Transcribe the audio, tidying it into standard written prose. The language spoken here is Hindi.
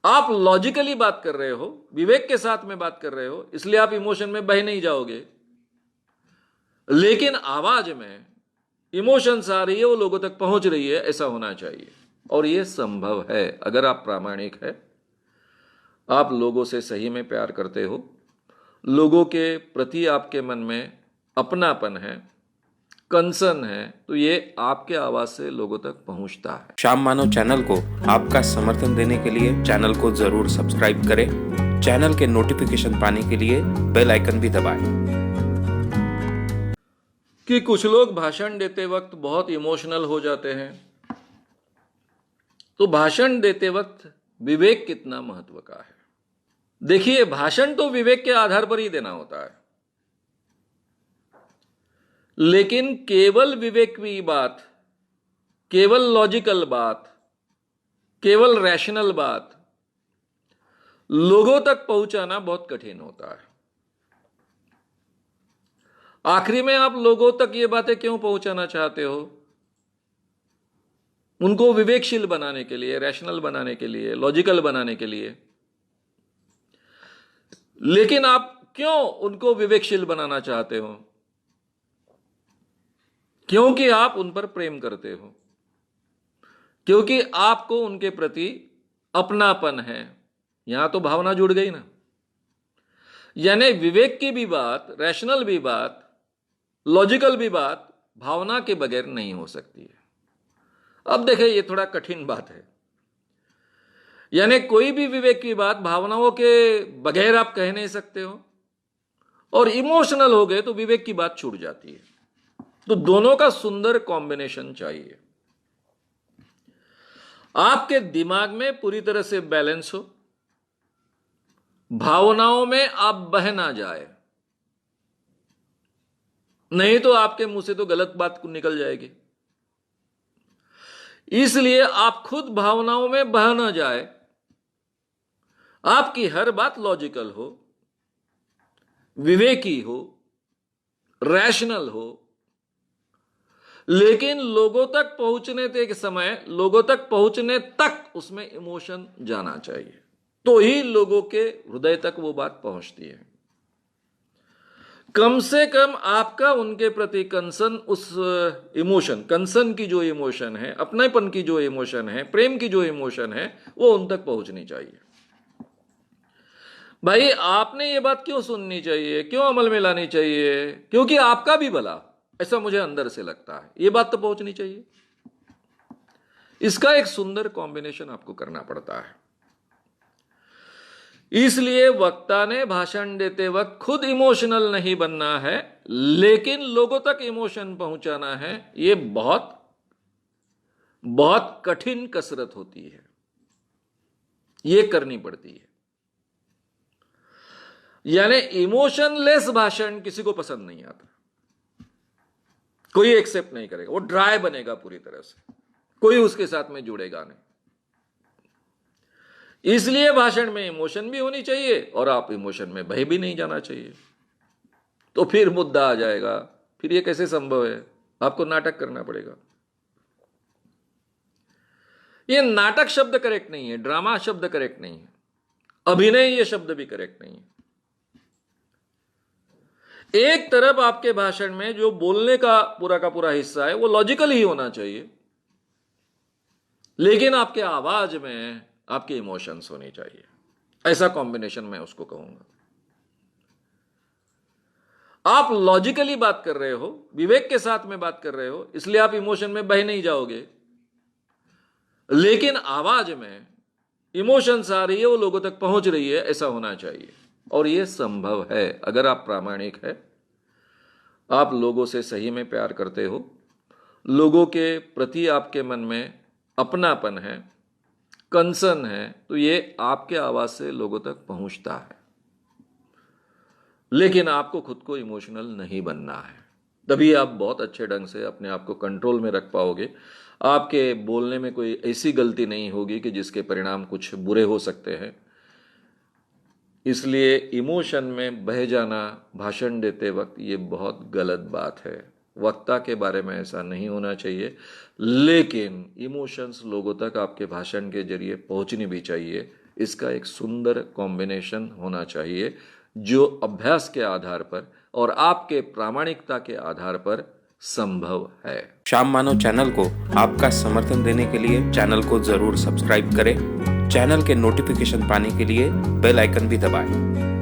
आप लॉजिकली बात कर रहे हो, विवेक के साथ में बात कर रहे हो, इसलिए आप इमोशन में बह नहीं जाओगे। लेकिन आवाज में इमोशंस आ रही है, वो लोगों तक पहुंच रही है, ऐसा होना चाहिए। और ये संभव है अगर आप प्रामाणिक है, आप लोगों से सही में प्यार करते हो, लोगों के प्रति आपके मन में अपनापन है, कंसर्न है, तो ये आपके आवाज से लोगों तक पहुंचता है। श्याम मानव चैनल को आपका समर्थन देने के लिए चैनल को जरूर सब्सक्राइब करें। चैनल के नोटिफिकेशन पाने के लिए बेल आइकन भी दबाएं। कि कुछ लोग भाषण देते वक्त बहुत इमोशनल हो जाते हैं, तो भाषण देते वक्त विवेक कितना महत्व का है। देखिए, भाषण तो विवेक के आधार पर ही देना होता है, लेकिन केवल विवेक की बात, केवल लॉजिकल बात, केवल रैशनल बात लोगों तक पहुंचाना बहुत कठिन होता है। आखिरी में आप लोगों तक ये बातें क्यों पहुंचाना चाहते हो? उनको विवेकशील बनाने के लिए, रैशनल बनाने के लिए, लॉजिकल बनाने के लिए। लेकिन आप क्यों उनको विवेकशील बनाना चाहते हो? क्योंकि आप उन पर प्रेम करते हो, क्योंकि आपको उनके प्रति अपनापन है। यहां तो भावना जुड़ गई ना। यानी विवेक की भी बात, रैशनल भी बात, लॉजिकल भी बात भावना के बगैर नहीं हो सकती है। अब देखिए, ये थोड़ा कठिन बात है। यानी कोई भी विवेक की बात भावनाओं के बगैर आप कह नहीं सकते हो, और इमोशनल हो गए तो विवेक की बात छूट जाती है। तो दोनों का सुंदर कॉम्बिनेशन चाहिए। आपके दिमाग में पूरी तरह से बैलेंस हो, भावनाओं में आप बह ना जाए, नहीं तो आपके मुंह से तो गलत बात निकल जाएगी। इसलिए आप खुद भावनाओं में बह ना जाए, आपकी हर बात लॉजिकल हो, विवेकी हो, रैशनल हो, लेकिन लोगों तक पहुंचने के समय, लोगों तक पहुंचने तक उसमें इमोशन जाना चाहिए, तो ही लोगों के हृदय तक वो बात पहुंचती है। कम से कम आपका उनके प्रति कंसर्न, उस इमोशन, कंसर्न की जो इमोशन है, अपनेपन की जो इमोशन है, प्रेम की जो इमोशन है, वो उन तक पहुंचनी चाहिए। भाई, आपने ये बात क्यों सुननी चाहिए, क्यों अमल में लानी चाहिए? क्योंकि आपका भी भला, ऐसा मुझे अंदर से लगता है। ये बात तो पहुंचनी चाहिए। इसका एक सुंदर कॉम्बिनेशन आपको करना पड़ता है। इसलिए वक्ता ने भाषण देते वक्त खुद इमोशनल नहीं बनना है, लेकिन लोगों तक इमोशन पहुंचाना है। यह बहुत बहुत कठिन कसरत होती है, यह करनी पड़ती है। यानी इमोशनलेस भाषण किसी को पसंद नहीं आता, कोई एक्सेप्ट नहीं करेगा, वो ड्राई बनेगा पूरी तरह से, कोई उसके साथ में जुड़ेगा नहीं। इसलिए भाषण में इमोशन भी होनी चाहिए, और आप इमोशन में बह भी नहीं जाना चाहिए। तो फिर मुद्दा आ जाएगा, फिर ये कैसे संभव है? आपको नाटक करना पड़ेगा। ये नाटक शब्द करेक्ट नहीं है, ड्रामा शब्द करेक्ट नहीं है, अभिनय ये शब्द भी करेक्ट नहीं है। एक तरफ आपके भाषण में जो बोलने का पूरा हिस्सा है वो लॉजिकल ही होना चाहिए, लेकिन आपके आवाज में आपके इमोशंस होने चाहिए। ऐसा कॉम्बिनेशन मैं उसको कहूंगा। आप लॉजिकली बात कर रहे हो, विवेक के साथ में बात कर रहे हो, इसलिए आप इमोशन में बह नहीं जाओगे। लेकिन आवाज में इमोशंस आ रही है, वो लोगों तक पहुंच रही है, ऐसा होना चाहिए। और यह संभव है अगर आप प्रामाणिक है, आप लोगों से सही में प्यार करते हो, लोगों के प्रति आपके मन में अपनापन है, कंसर्न है, तो ये आपके आवाज से लोगों तक पहुंचता है। लेकिन आपको खुद को इमोशनल नहीं बनना है, तभी आप बहुत अच्छे ढंग से अपने आप को कंट्रोल में रख पाओगे। आपके बोलने में कोई ऐसी गलती नहीं होगी कि जिसके परिणाम कुछ बुरे हो सकते हैं। इसलिए इमोशन में बह जाना भाषण देते वक्त ये बहुत गलत बात है। वक्ता के बारे में ऐसा नहीं होना चाहिए, लेकिन इमोशंस लोगों तक आपके भाषण के जरिए पहुंचनी भी चाहिए। इसका एक सुंदर कॉम्बिनेशन होना चाहिए जो अभ्यास के आधार पर और आपके प्रामाणिकता के आधार पर संभव है। श्याम मानव चैनल को आपका समर्थन देने के लिए चैनल को जरूर सब्सक्राइब करें। चैनल के नोटिफिकेशन पाने के लिए बेल आइकन भी दबाएं।